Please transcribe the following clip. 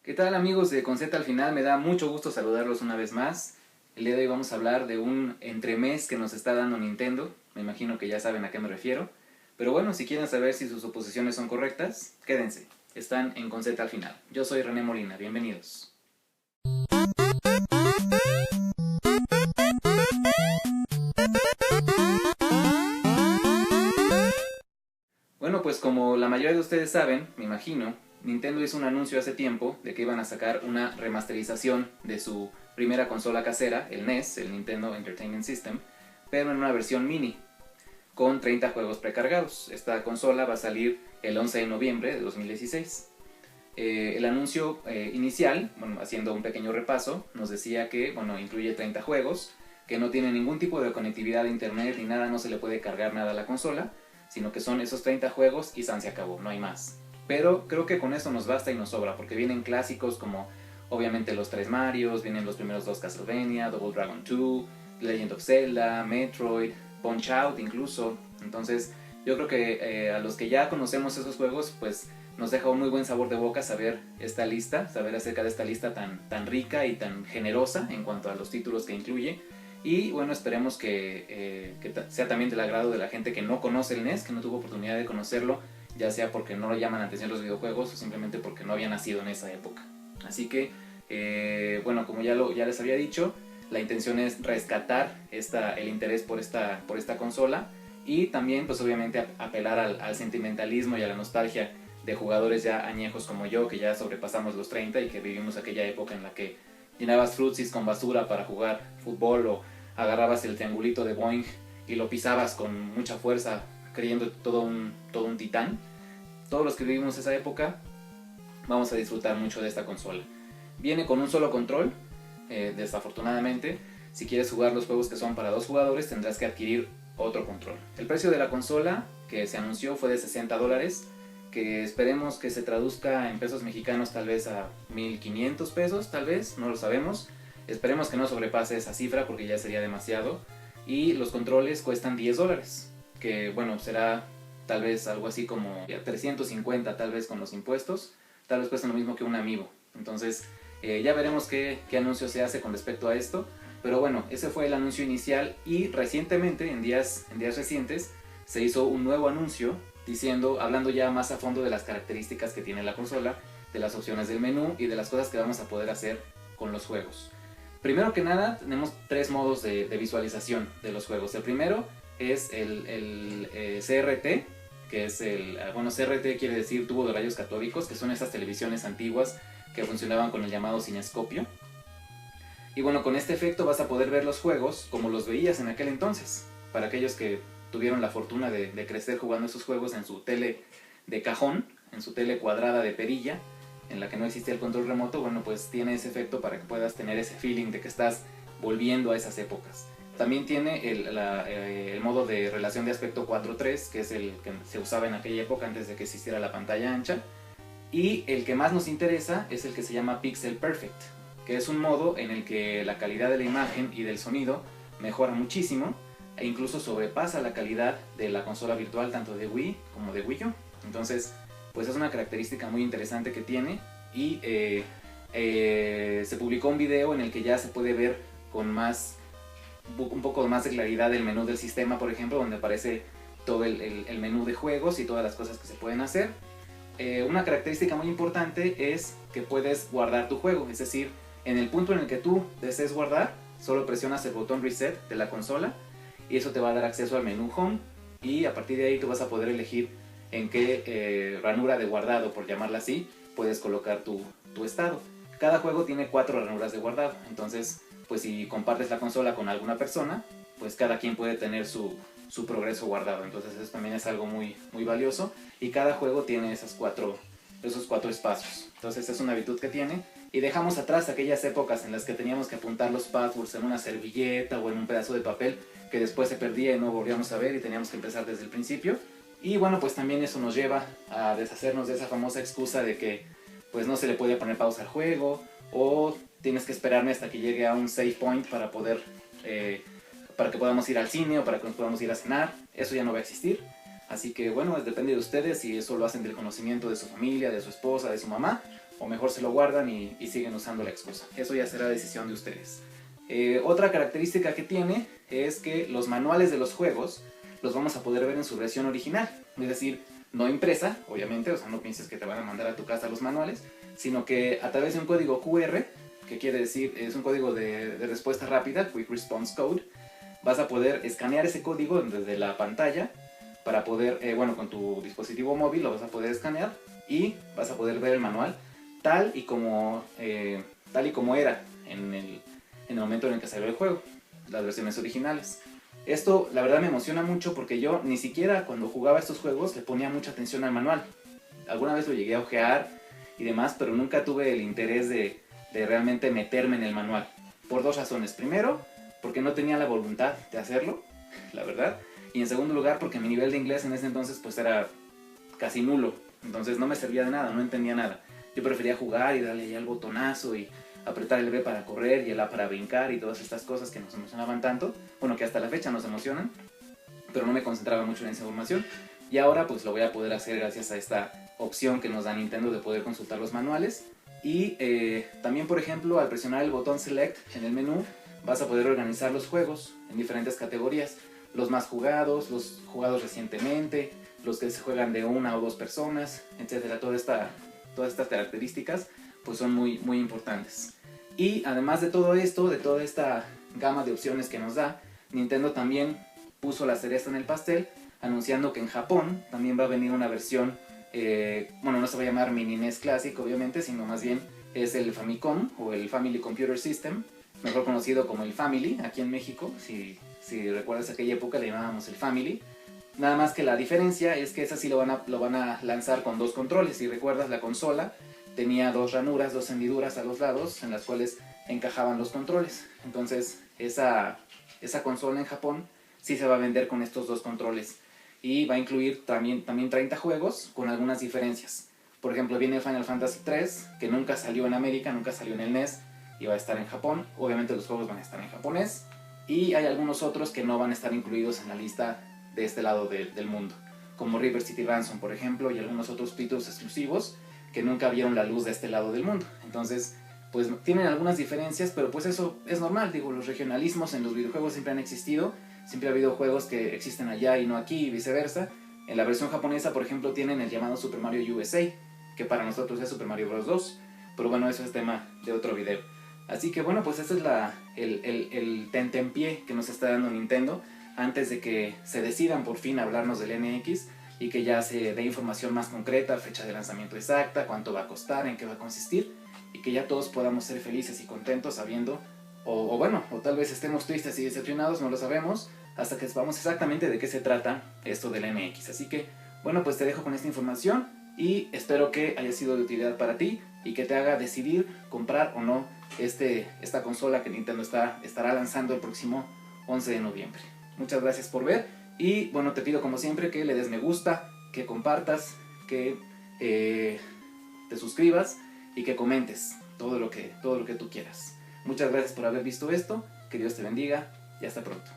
¿Qué tal amigos de Con Z al final? Me da mucho gusto saludarlos una vez más. El día de hoy vamos a hablar de un entremés que nos está dando Nintendo. Me imagino que ya saben a qué me refiero. Pero bueno, si quieren saber si sus suposiciones son correctas, quédense. Están en Con Z al final. Yo soy René Molina, bienvenidos. Bueno, pues como la mayoría de ustedes saben, me imagino, Nintendo hizo un anuncio hace tiempo de que iban a sacar una remasterización de su primera consola casera, el NES, el Nintendo Entertainment System, pero en una versión mini, con 30 juegos precargados. Esta consola va a salir el 11 de noviembre de 2016. El anuncio inicial, bueno, haciendo un pequeño repaso, nos decía que incluye 30 juegos, que no tiene ningún tipo de conectividad a internet ni nada, no se le puede cargar nada a la consola, sino que son esos 30 juegos y se acabó, no hay más. Pero creo que con eso nos basta y nos sobra, porque vienen clásicos como obviamente los 3 Marios, vienen los primeros 2 Castlevania, Double Dragon 2, Legend of Zelda, Metroid, Punch Out incluso. Entonces yo creo que a los que ya conocemos esos juegos, pues nos deja un muy buen sabor de boca saber esta lista, saber acerca de esta lista tan rica y tan generosa en cuanto a los títulos que incluye. Y bueno, esperemos que sea también del agrado de la gente que no conoce el NES, que no tuvo oportunidad de conocerlo, ya sea porque no lo llaman la atención los videojuegos o simplemente porque no había nacido en esa época. Así que, bueno, como ya les había dicho, la intención es rescatar el interés por esta consola y también, pues obviamente, apelar al sentimentalismo y a la nostalgia de jugadores ya añejos como yo, que ya sobrepasamos los 30 y que vivimos aquella época en la que llenabas frutsis con basura para jugar fútbol o agarrabas el triangulito de Boing y lo pisabas con mucha fuerza creyendo todo un titán. Todos los que vivimos esa época vamos a disfrutar mucho de esta consola. Viene con un solo control, desafortunadamente. Si quieres jugar los juegos que son para 2 jugadores tendrás que adquirir otro control. El precio de la consola que se anunció fue de $60, que esperemos que se traduzca en pesos mexicanos tal vez a 1,500 pesos, tal vez, no lo sabemos. Esperemos que no sobrepase esa cifra porque ya sería demasiado. Y los controles cuestan $10, que bueno, será tal vez algo así como 350 tal vez con los impuestos. Tal vez cuesta lo mismo que un Amiibo. Entonces ya veremos qué anuncio se hace con respecto a esto. Pero bueno, ese fue el anuncio inicial y recientemente, en días recientes, se hizo un nuevo anuncio hablando ya más a fondo de las características que tiene la consola, de las opciones del menú y de las cosas que vamos a poder hacer con los juegos. Primero que nada, tenemos 3 modos de visualización de los juegos. El primero es el CRT, que es CRT quiere decir tubo de rayos catódicos, que son esas televisiones antiguas que funcionaban con el llamado cinescopio. Y bueno, con este efecto vas a poder ver los juegos como los veías en aquel entonces. Para aquellos que tuvieron la fortuna de crecer jugando esos juegos en su tele de cajón, en su tele cuadrada de perilla, en la que no existía el control remoto, bueno, pues tiene ese efecto para que puedas tener ese feeling de que estás volviendo a esas épocas. También tiene el modo de relación de aspecto 4:3, que es el que se usaba en aquella época antes de que existiera la pantalla ancha. Y el que más nos interesa es el que se llama Pixel Perfect, que es un modo en el que la calidad de la imagen y del sonido mejora muchísimo e incluso sobrepasa la calidad de la consola virtual tanto de Wii como de Wii U. Entonces, pues es una característica muy interesante que tiene y se publicó un video en el que ya se puede ver con un poco más de claridad el menú del sistema, por ejemplo, donde aparece todo el menú de juegos y todas las cosas que se pueden hacer. Una característica muy importante es que puedes guardar tu juego, es decir, en el punto en el que tú desees guardar, solo presionas el botón reset de la consola y eso te va a dar acceso al menú home y a partir de ahí tú vas a poder elegir en qué ranura de guardado, por llamarla así, puedes colocar tu estado. Cada juego tiene 4 ranuras de guardado, entonces pues si compartes la consola con alguna persona, pues cada quien puede tener su progreso guardado. Entonces eso también es algo muy, muy valioso y cada juego tiene esos 4 espacios. Entonces es una virtud que tiene y dejamos atrás aquellas épocas en las que teníamos que apuntar los passwords en una servilleta o en un pedazo de papel que después se perdía y no volvíamos a ver y teníamos que empezar desde el principio. Y bueno, pues también eso nos lleva a deshacernos de esa famosa excusa de que pues no se le puede poner pausa al juego o tienes que esperarme hasta que llegue a un save point para que podamos ir al cine o para que nos podamos ir a cenar. Eso ya no va a existir. Así que bueno, depende de ustedes si eso lo hacen del conocimiento de su familia, de su esposa, de su mamá, o mejor se lo guardan y siguen usando la excusa. Eso ya será decisión de ustedes. Otra característica que tiene es que los manuales de los juegos los vamos a poder ver en su versión original, es decir, no impresa, obviamente, o sea, no pienses que te van a mandar a tu casa los manuales, sino que a través de un código QR, que quiere decir, es un código de respuesta rápida, Quick Response Code, vas a poder escanear ese código desde la pantalla para poder, con tu dispositivo móvil lo vas a poder escanear y vas a poder ver el manual tal y como era en el momento en el que salió el juego, las versiones originales. Esto la verdad me emociona mucho porque yo ni siquiera cuando jugaba estos juegos le ponía mucha atención al manual. Alguna vez lo llegué a ojear y demás, pero nunca tuve el interés de realmente meterme en el manual. Por dos razones. Primero, porque no tenía la voluntad de hacerlo, la verdad. Y en segundo lugar, porque mi nivel de inglés en ese entonces pues era casi nulo. Entonces no me servía de nada, no entendía nada. Yo prefería jugar y darle ya el botonazo y apretar el B para correr y el A para brincar y todas estas cosas que nos emocionaban tanto. Bueno, que hasta la fecha nos emocionan, pero no me concentraba mucho en esa información. Y ahora pues lo voy a poder hacer gracias a esta opción que nos da Nintendo de poder consultar los manuales. Y también, por ejemplo, al presionar el botón Select en el menú, vas a poder organizar los juegos en diferentes categorías. Los más jugados, los jugados recientemente, los que se juegan de una o dos personas, etc. Todas estas características pues son muy, muy importantes. Y además de todo esto, de toda esta gama de opciones que nos da, Nintendo también puso la cereza en el pastel, anunciando que en Japón también va a venir una versión, no se va a llamar Mini NES Classic obviamente, sino más bien es el Famicom o el Family Computer System, mejor conocido como el Family aquí en México. Si recuerdas aquella época le llamábamos el Family. Nada más que la diferencia es que esa sí lo van a lanzar con dos controles. Si recuerdas, la consola tenía dos ranuras, dos hendiduras a los lados en las cuales encajaban los controles. Entonces esa consola en Japón sí se va a vender con estos dos controles y va a incluir también 30 juegos con algunas diferencias. Por ejemplo, viene Final Fantasy 3, que nunca salió en América, nunca salió en el NES y va a estar en Japón. Obviamente los juegos van a estar en japonés y hay algunos otros que no van a estar incluidos en la lista de este lado del mundo, como River City Ransom, por ejemplo, y algunos otros títulos exclusivos que nunca vieron la luz de este lado del mundo. Entonces, pues tienen algunas diferencias, pero pues eso es normal. Digo, los regionalismos en los videojuegos siempre han existido, siempre ha habido juegos que existen allá y no aquí y viceversa. En la versión japonesa, por ejemplo, tienen el llamado Super Mario USA, que para nosotros es Super Mario Bros. 2, pero bueno, eso es tema de otro video. Así que bueno, pues este es el tentempié que nos está dando Nintendo antes de que se decidan por fin a hablarnos del NX y que ya se dé información más concreta, fecha de lanzamiento exacta, cuánto va a costar, en qué va a consistir, y que ya todos podamos ser felices y contentos sabiendo, o tal vez estemos tristes y decepcionados, no lo sabemos, hasta que sepamos exactamente de qué se trata esto del NX. Así que, bueno, pues te dejo con esta información y espero que haya sido de utilidad para ti y que te haga decidir comprar o no esta consola que Nintendo estará lanzando el próximo 11 de noviembre. Muchas gracias por ver y bueno, te pido como siempre que le des me gusta, que compartas, que te suscribas y que comentes todo lo que tú quieras. Muchas gracias por haber visto esto, que Dios te bendiga y hasta pronto.